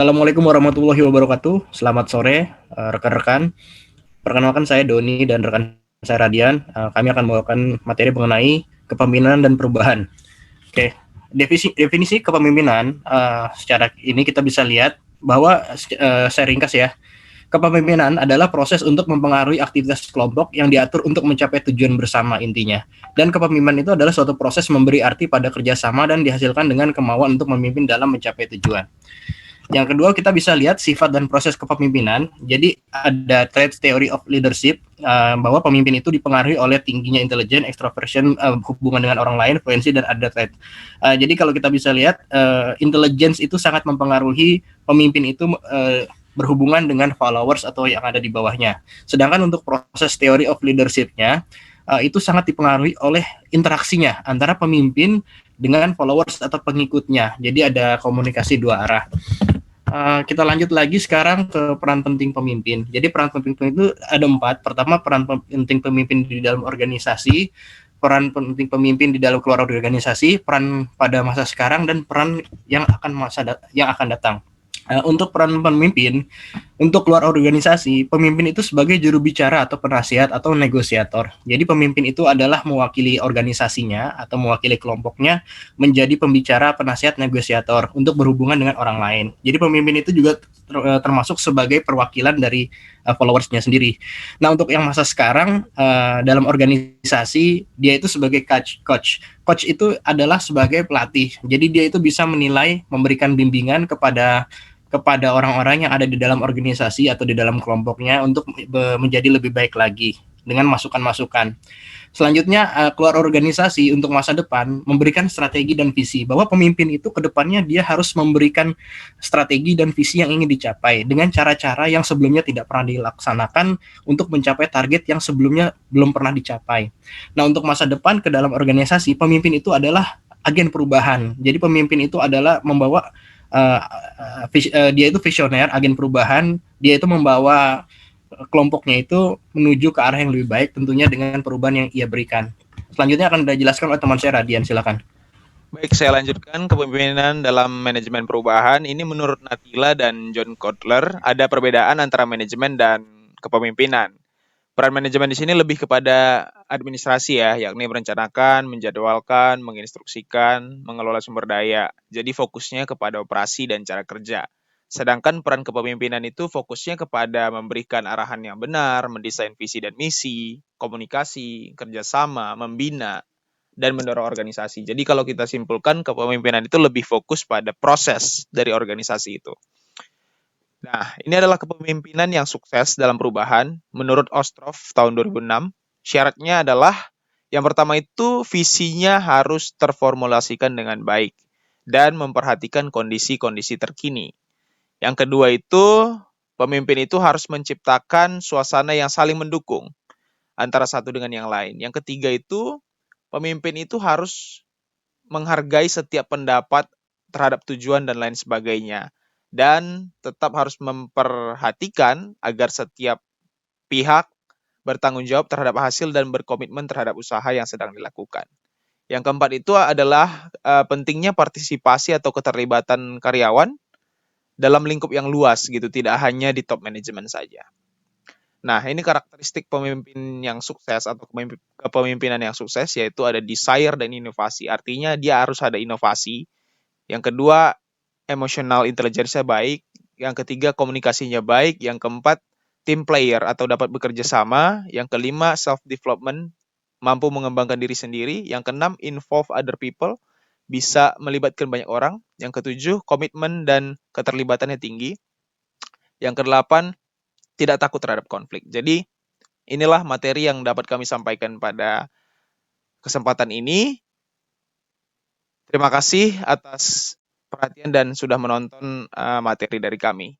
Assalamualaikum warahmatullahi wabarakatuh. Selamat sore, rekan-rekan. Perkenalkan saya Doni dan rekan saya Radian. Kami akan membawakan materi mengenai kepemimpinan dan perubahan. Oke, definisi kepemimpinan secara ini kita bisa lihat bahwa saya ringkas ya. Kepemimpinan adalah proses untuk mempengaruhi aktivitas kelompok yang diatur untuk mencapai tujuan bersama intinya. Dan kepemimpinan itu adalah suatu proses memberi arti pada kerjasama dan dihasilkan dengan kemauan untuk memimpin dalam mencapai tujuan. Yang kedua, kita bisa lihat sifat dan proses kepemimpinan. Jadi ada traits theory of leadership, bahwa pemimpin itu dipengaruhi oleh tingginya intelijen, extroversion, hubungan dengan orang lain, fluency, dan ada trait. Jadi kalau kita bisa lihat, intelligence itu sangat mempengaruhi pemimpin itu berhubungan dengan followers atau yang ada di bawahnya. Sedangkan untuk proses theory of leadership-nya, itu sangat dipengaruhi oleh interaksinya antara pemimpin dengan followers atau pengikutnya. Jadi ada komunikasi dua arah. Kita lanjut lagi sekarang ke peran penting pemimpin. Jadi peran penting itu ada 4. Pertama, peran penting pemimpin di dalam organisasi, peran penting pemimpin di dalam keluar organisasi, peran pada masa sekarang, dan peran yang akan datang. Untuk peran pemimpin, untuk keluar organisasi, pemimpin itu sebagai juru bicara atau penasihat atau negosiator. Jadi pemimpin itu adalah mewakili organisasinya atau mewakili kelompoknya menjadi pembicara, penasihat, negosiator untuk berhubungan dengan orang lain. Jadi pemimpin itu juga termasuk sebagai perwakilan dari followersnya sendiri. Nah, untuk yang masa sekarang, dalam organisasi dia itu sebagai coach. Coach itu adalah sebagai pelatih. Jadi dia itu bisa menilai, memberikan bimbingan kepada orang-orang yang ada di dalam organisasi atau di dalam kelompoknya untuk menjadi lebih baik lagi dengan masukan-masukan. Selanjutnya, keluar organisasi untuk masa depan memberikan strategi dan visi, bahwa pemimpin itu ke depannya dia harus memberikan strategi dan visi yang ingin dicapai dengan cara-cara yang sebelumnya tidak pernah dilaksanakan untuk mencapai target yang sebelumnya belum pernah dicapai. Nah, untuk masa depan ke dalam organisasi, pemimpin itu adalah agen perubahan. Jadi pemimpin itu adalah membawa dia itu visioner, agen perubahan. Dia itu membawa kelompoknya itu menuju ke arah yang lebih baik, tentunya dengan perubahan yang ia berikan. Selanjutnya akan dijelaskan oleh teman saya Radian, silakan. Baik, saya lanjutkan kepemimpinan dalam manajemen perubahan. Ini menurut Natila dan John Kotler, ada perbedaan antara manajemen dan kepemimpinan. Peran manajemen di sini lebih kepada administrasi ya, yakni merencanakan, menjadwalkan, menginstruksikan, mengelola sumber daya. Jadi fokusnya kepada operasi dan cara kerja. Sedangkan peran kepemimpinan itu fokusnya kepada memberikan arahan yang benar, mendesain visi dan misi, komunikasi, kerjasama, membina, dan mendorong organisasi. Jadi kalau kita simpulkan, kepemimpinan itu lebih fokus pada proses dari organisasi itu. Nah, ini adalah kepemimpinan yang sukses dalam perubahan. Menurut Ostrov tahun 2006, syaratnya adalah yang pertama itu visinya harus terformulasikan dengan baik dan memperhatikan kondisi-kondisi terkini. Yang kedua itu, pemimpin itu harus menciptakan suasana yang saling mendukung antara satu dengan yang lain. Yang ketiga itu, pemimpin itu harus menghargai setiap pendapat terhadap tujuan dan lain sebagainya. Dan tetap harus memperhatikan agar setiap pihak bertanggung jawab terhadap hasil dan berkomitmen terhadap usaha yang sedang dilakukan. Yang keempat itu adalah pentingnya partisipasi atau keterlibatan karyawan dalam lingkup yang luas gitu, tidak hanya di top manajemen saja. Nah, ini karakteristik pemimpin yang sukses atau kepemimpinan yang sukses, yaitu ada desire dan inovasi. Artinya dia harus ada inovasi. Yang kedua, emotional intelligence-nya baik. Yang ketiga, komunikasinya baik. Yang keempat, team player atau dapat bekerja sama. Yang kelima, self-development, mampu mengembangkan diri sendiri. Yang keenam, involve other people, bisa melibatkan banyak orang. Yang ketujuh, komitmen dan keterlibatannya tinggi. Yang kedelapan, tidak takut terhadap konflik. Jadi, inilah materi yang dapat kami sampaikan pada kesempatan ini. Terima kasih atas perhatian dan sudah menonton materi dari kami.